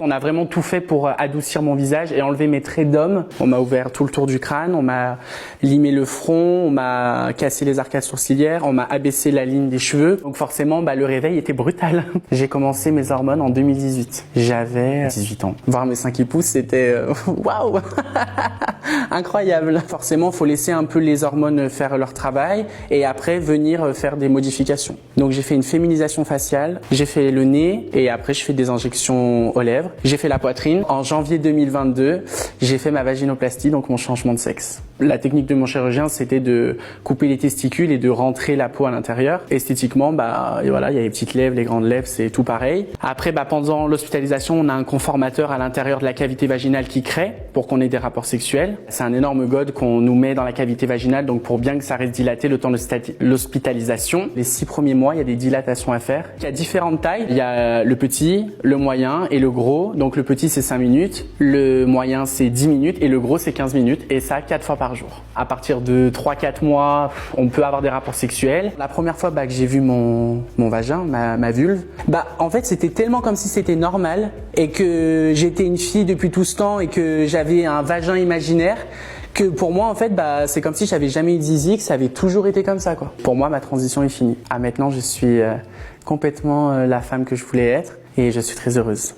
On a vraiment tout fait pour adoucir mon visage et enlever mes traits d'homme. On m'a ouvert tout le tour du crâne, on m'a limé le front, on m'a cassé les arcades sourcilières, on m'a abaissé la ligne des cheveux. Donc forcément, le réveil était brutal. J'ai commencé mes hormones en 2018. J'avais 18 ans. Voir mes seins qui poussent, c'était waouh, incroyable. Forcément, faut laisser un peu les hormones faire leur travail et après venir faire des modifications. Donc j'ai fait une féminisation faciale, j'ai fait le nez et après je fais des injections aux lèvres. J'ai fait la poitrine. En janvier 2022, j'ai fait ma vaginoplastie, donc mon changement de sexe. La technique de mon chirurgien, c'était de couper les testicules et de rentrer la peau à l'intérieur. Esthétiquement, et voilà, il y a les petites lèvres, les grandes lèvres, c'est tout pareil. Après, pendant l'hospitalisation, on a un conformateur à l'intérieur de la cavité vaginale qui crée pour qu'on ait des rapports sexuels. C'est un énorme gode qu'on nous met dans la cavité vaginale, donc pour bien que ça reste dilaté le temps de l'hospitalisation. Les 6 premiers mois, il y a des dilatations à faire. Il y a différentes tailles. Il y a le petit, le moyen et le gros. Donc le petit c'est 5 minutes, le moyen c'est 10 minutes et le gros c'est 15 minutes et ça 4 fois par jour. À partir de 3-4 mois, on peut avoir des rapports sexuels. La première fois que j'ai vu mon vagin, ma vulve, en fait c'était tellement comme si c'était normal et que j'étais une fille depuis tout ce temps et que j'avais un vagin imaginaire que pour moi en fait c'est comme si j'avais jamais eu de zizi, que ça avait toujours été comme ça quoi. Pour moi ma transition est finie. Maintenant je suis complètement la femme que je voulais être et je suis très heureuse.